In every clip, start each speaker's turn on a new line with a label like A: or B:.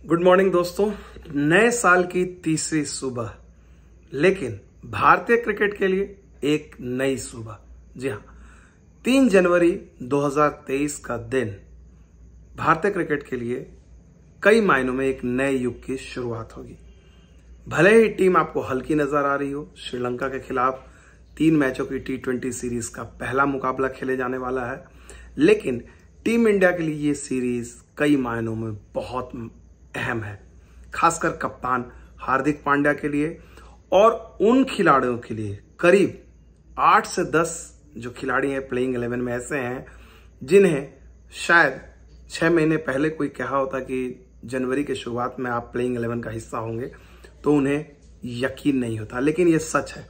A: Good morning दोस्तों। नए साल की तीसरी सुबह, लेकिन भारतीय क्रिकेट के लिए एक नई सुबह। जी हाँ, 3 जनवरी 2023 का दिन भारतीय क्रिकेट के लिए कई मायनों में एक नए युग की शुरुआत होगी। भले ही टीम आपको हल्की नजर आ रही हो, श्रीलंका के खिलाफ 3 मैचों की T20 सीरीज का पहला मुकाबला खेले जाने वाला है, लेकिन टीम इंडिया के लिए ये सीरीज कई मायनों में बहुत अहम है, खासकर कप्तान हार्दिक पांड्या के लिए और उन खिलाड़ियों के लिए। करीब 8 से 10 जो खिलाड़ी हैं प्लेइंग 11 में ऐसे हैं जिन्हें शायद 6 महीने पहले कोई कहा होता कि जनवरी के शुरुआत में आप प्लेइंग 11 का हिस्सा होंगे, तो उन्हें यकीन नहीं होता, लेकिन ये सच है।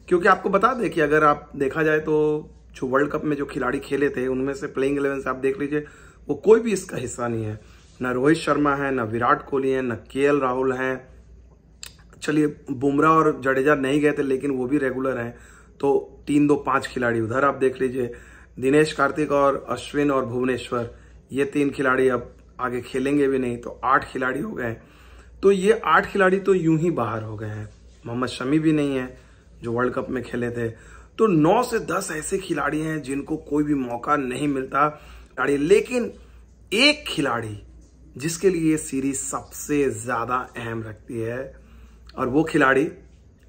A: क्योंकि आपको बता दें कि अगर आप देखा जाए तो जो वर्ल्ड कप में जो खिलाड़ी खेले थे उनमें से प्लेइंग 11 से आप देख लीजिए, वो कोई भी इसका हिस्सा नहीं है। ना रोहित शर्मा है, ना विराट कोहली है, ना KL राहुल हैं। चलिए बुमराह और जडेजा नहीं गए थे, लेकिन वो भी रेगुलर हैं। तो 3-2-5 खिलाड़ी उधर आप देख लीजिए। दिनेश कार्तिक और अश्विन और भुवनेश्वर, ये 3 खिलाड़ी अब आगे खेलेंगे भी नहीं, तो 8 खिलाड़ी हो गए। तो ये 8 खिलाड़ी तो यूं ही बाहर हो गए हैं। मोहम्मद शमी भी नहीं है जो वर्ल्ड कप में खेले थे। तो 9 से 10 ऐसे खिलाड़ी हैं जिनको कोई भी मौका नहीं मिलता। लेकिन एक खिलाड़ी जिसके लिए ये सीरीज सबसे ज्यादा अहम रखती है, और वो खिलाड़ी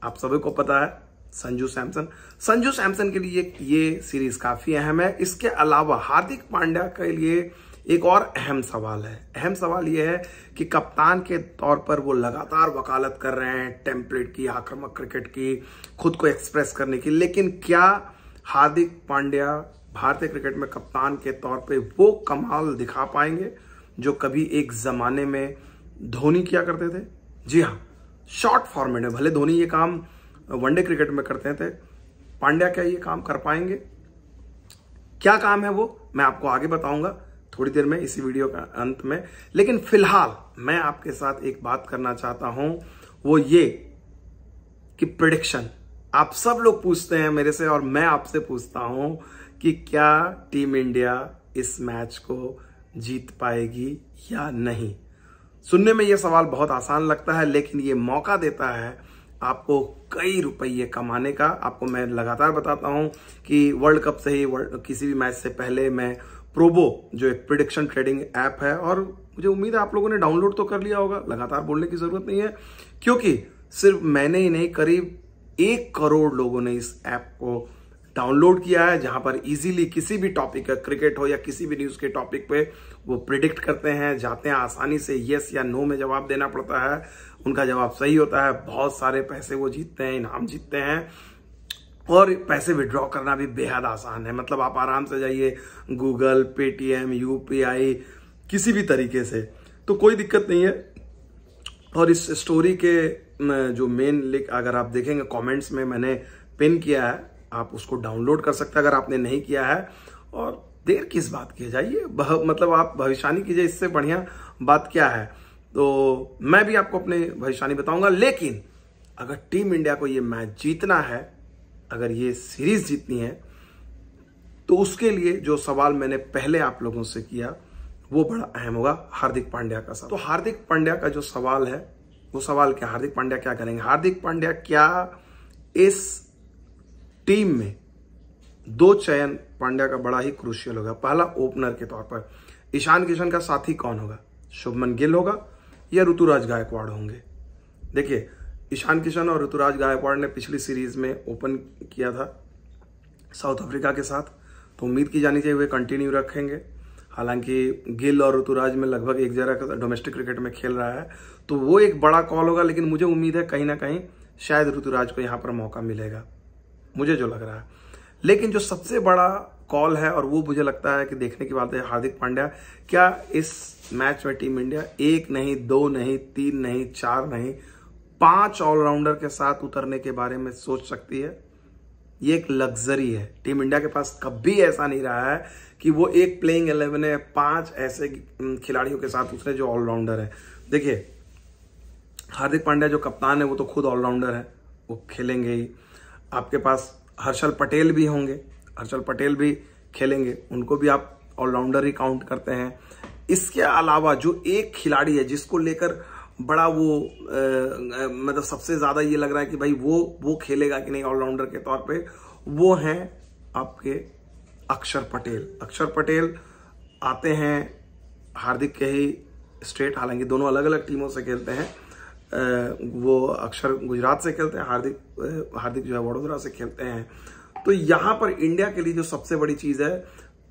A: आप सभी को पता है, संजू सैमसन। संजू सैमसन के लिए ये सीरीज काफी अहम है। इसके अलावा हार्दिक पांड्या के लिए एक और अहम सवाल है। अहम सवाल यह है कि कप्तान के तौर पर वो लगातार वकालत कर रहे हैं टेम्पलेट की, आक्रामक क्रिकेट की, खुद को एक्सप्रेस करने की, लेकिन क्या हार्दिक पांड्या भारतीय क्रिकेट में कप्तान के तौर पे वो कमाल दिखा पाएंगे जो कभी एक जमाने में धोनी किया करते थे? जी हाँ, शॉर्ट फॉर्मेट में भले धोनी ये काम वनडे क्रिकेट में करते थे, पांड्या क्या ये काम कर पाएंगे? क्या काम है वो मैं आपको आगे बताऊंगा थोड़ी देर में इसी वीडियो का अंत में। लेकिन फिलहाल मैं आपके साथ एक बात करना चाहता हूं, वो ये कि प्रेडिक्शन आप सब लोग पूछते हैं मेरे से, और मैं आपसे पूछता हूं कि क्या टीम इंडिया इस मैच को जीत पाएगी या नहीं। सुनने में यह सवाल बहुत आसान लगता है, लेकिन ये मौका देता है आपको कई रुपये कमाने का। आपको मैं लगातार बताता हूं कि वर्ल्ड कप से ही किसी भी मैच से पहले मैं प्रोबो जो एक प्रेडिक्शन ट्रेडिंग ऐप है, और मुझे उम्मीद है आप लोगों ने डाउनलोड तो कर लिया होगा, लगातार बोलने की जरूरत नहीं है, क्योंकि सिर्फ मैंने ही नहीं, करीब 1 करोड़ लोगों ने इस ऐप को डाउनलोड किया है, जहां पर इजीली किसी भी टॉपिक का, क्रिकेट हो या किसी भी न्यूज के टॉपिक पे वो प्रिडिक्ट करते हैं, जाते हैं आसानी से यस या नो में जवाब देना पड़ता है, उनका जवाब सही होता है, बहुत सारे पैसे वो जीतते हैं, इनाम जीतते हैं, और पैसे विड्रॉ करना भी बेहद आसान है। मतलब आप आराम से जाइए गूगल, पेटीएम, UPI, किसी भी तरीके से, तो कोई दिक्कत नहीं है। और इस स्टोरी के जो मेन लिंक अगर आप देखेंगे कमेंट्स में मैंने पिन किया है, आप उसको डाउनलोड कर सकते हैं अगर आपने नहीं किया है। और देर किस बात की, जाइए मतलब आप भविष्यवाणी कीजिए, इससे बढ़िया बात क्या है। तो मैं भी आपको अपने भविष्यवाणी बताऊंगा, लेकिन अगर टीम इंडिया को ये मैच जीतना है, अगर ये सीरीज जीतनी है, तो उसके लिए जो सवाल मैंने पहले आप लोगों से किया वो बड़ा अहम होगा, हार्दिक पांड्या का सवाल। तो हार्दिक पांड्या का जो सवाल है वो सवाल क्या, हार्दिक पांड्या क्या करेंगे? हार्दिक पांड्या क्या इस टीम में 2 चयन पांड्या का बड़ा ही क्रूशियल होगा। पहला, ओपनर के तौर पर ईशान किशन का साथी कौन होगा? शुभमन गिल होगा या ऋतुराज गायकवाड़ होंगे? देखिए, ईशान किशन और ऋतुराज गायकवाड़ ने पिछली सीरीज में ओपन किया था साउथ अफ्रीका के साथ, तो उम्मीद की जानी चाहिए वे कंटिन्यू रखेंगे। हालांकि गिल और ऋतुराज में लगभग एक जगह डोमेस्टिक क्रिकेट में खेल रहा है, तो वो एक बड़ा कॉल होगा, लेकिन मुझे उम्मीद है कहीं ना कहीं शायद ऋतुराज को यहां पर मौका मिलेगा, मुझे जो लग रहा है। लेकिन जो सबसे बड़ा कॉल है, और वो मुझे लगता है कि देखने की बात है, हार्दिक पांड्या क्या इस मैच में टीम इंडिया 1 नहीं, 2 नहीं, 3 नहीं, 4 नहीं, 5 ऑलराउंडर के साथ उतरने के बारे में सोच सकती है? ये एक लग्जरी है। टीम इंडिया के पास कभी ऐसा नहीं रहा है कि वो एक प्लेइंग 11 है, 5 ऐसे खिलाड़ियों के साथ उतरे जो ऑलराउंडर है। देखिए, हार्दिक पांड्या जो कप्तान है वो तो खुद ऑलराउंडर है, वो खेलेंगे ही। आपके पास हर्षल पटेल भी होंगे, हर्षल पटेल भी खेलेंगे, उनको भी आप ऑलराउंडर ही काउंट करते हैं। इसके अलावा जो एक खिलाड़ी है जिसको लेकर बड़ा वो मतलब सबसे ज्यादा ये लग रहा है कि भाई वो खेलेगा कि नहीं ऑलराउंडर के तौर पे, वो हैं आपके अक्षर पटेल। अक्षर पटेल आते हैं हार्दिक के ही स्टेट, हालांकि दोनों अलग अलग टीमों से खेलते हैं। वो अक्षर गुजरात से खेलते हैं, हार्दिक जो है वडोदरा से खेलते हैं। तो यहां पर इंडिया के लिए जो सबसे बड़ी चीज है,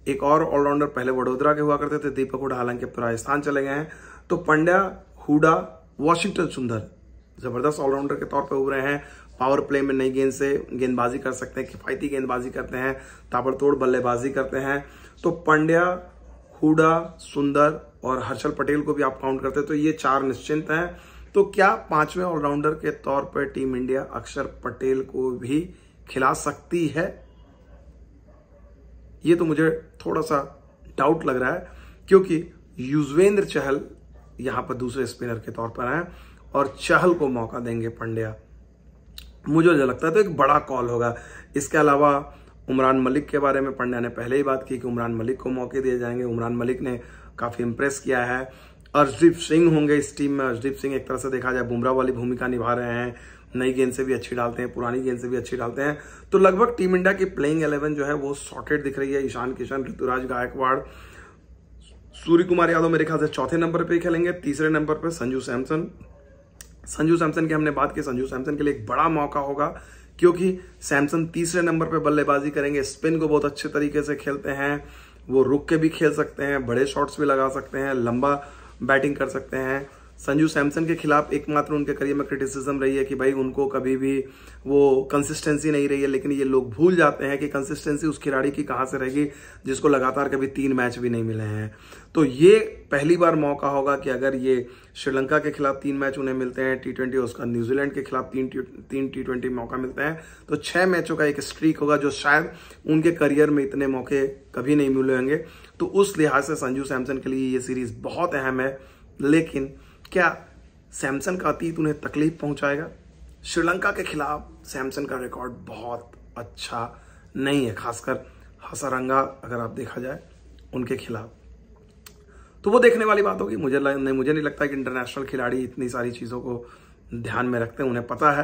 A: एक और ऑलराउंडर पहले वडोदरा के हुआ करते थे, दीपक हुडा, हालांकि अब तो राजस्थान चले गए हैं। तो पंड्या, हुडा, वॉशिंगटन सुंदर जबरदस्त ऑलराउंडर के तौर पे उभरे हैं। पावर प्ले में नई गेंद से गेंदबाजी कर सकते हैं, किफायती गेंदबाजी करते हैं, ताबड़तोड़ बल्लेबाजी करते हैं। तो पंड्या, हुडा, सुंदर और हर्षल पटेल को भी आप काउंट करते हैं, तो ये 4 निश्चिंत हैं। तो क्या 5वें ऑलराउंडर के तौर पर टीम इंडिया अक्षर पटेल को भी खिला सकती है? ये तो मुझे थोड़ा सा डाउट लग रहा है, क्योंकि युजवेंद्र चहल यहां पर दूसरे स्पिनर के तौर पर हैं और चहल को मौका देंगे पंड्या। मुझे जो लगता है तो एक बड़ा कॉल होगा। इसके अलावा उमरान मलिक के बारे में पंड्या ने पहले ही बात की कि उमरान मलिक को मौके दिए जाएंगे। उमरान मलिक ने काफी इंप्रेस किया है। अर्शदीप सिंह होंगे इस टीम में। अर्शदीप सिंह एक तरह से देखा जाए बुमराह वाली भूमिका निभा रहे हैं, नई गेंद से भी अच्छी डालते हैं, पुरानी गेंद से भी अच्छी डालते हैं। तो लगभग टीम इंडिया की प्लेइंग 11 जो है वो सॉर्टेड दिख रही है। ईशान किशन, ऋतुराज गायकवाड़, सूर्य कुमार यादव मेरे ख्याल से 4थे नंबर पे खेलेंगे। 3रे नंबर पे संजू सैमसन की हमने बात की। संजू सैमसन के लिए एक बड़ा मौका होगा, क्योंकि सैमसन 3रे नंबर पे बल्लेबाजी करेंगे। स्पिन को बहुत अच्छे तरीके से खेलते हैं, वो रुक के भी खेल सकते हैं, बड़े शॉट्स भी लगा सकते हैं, लंबा बैटिंग कर सकते हैं। संजू सैमसन के खिलाफ एकमात्र उनके करियर में क्रिटिसिज्म रही है कि भाई उनको कभी भी वो कंसिस्टेंसी नहीं रही है, लेकिन ये लोग भूल जाते हैं कि कंसिस्टेंसी उस खिलाड़ी की कहां से रहेगी जिसको लगातार कभी 3 मैच भी नहीं मिले हैं। तो ये पहली बार मौका होगा कि अगर ये श्रीलंका के खिलाफ 3 मैच उन्हें मिलते हैं T20, उसका न्यूजीलैंड के खिलाफ 3 T20 मौका मिलते हैं, तो 6 मैचों का एक स्ट्रीक होगा जो शायद उनके करियर में इतने मौके कभी नहीं मिले होंगे। तो उस लिहाज से संजू सैमसन के लिए ये सीरीज बहुत अहम है। लेकिन क्या सैमसन का अतीत उन्हें तकलीफ पहुंचाएगा? श्रीलंका के खिलाफ सैमसन का रिकॉर्ड बहुत अच्छा नहीं है, खासकर हसारंगा अगर आप देखा जाए उनके खिलाफ। तो वो देखने वाली बात होगी। मुझे नहीं लगता कि इंटरनेशनल खिलाड़ी इतनी सारी चीजों को ध्यान में रखते हैं। उन्हें पता है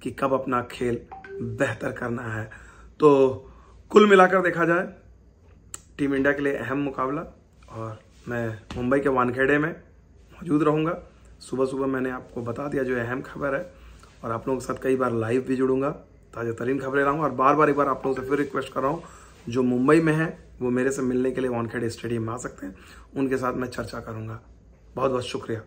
A: कि कब अपना खेल बेहतर करना है। तो कुल मिलाकर देखा जाए टीम इंडिया के लिए अहम मुकाबला, और मैं मुंबई के वानखेड़े में मौजूद रहूंगा। सुबह सुबह मैंने आपको बता दिया जो अहम खबर है, और आप लोगों के साथ कई बार लाइव भी जुड़ूंगा, ताज़ा तरीन खबरें लाऊंगा। और बार बार एक बार आप लोगों से फिर रिक्वेस्ट कर रहा हूँ, जो मुंबई में है वो मेरे से मिलने के लिए वानखेड़े स्टेडियम में आ सकते हैं, उनके साथ मैं चर्चा करूंगा। बहुत बहुत शुक्रिया।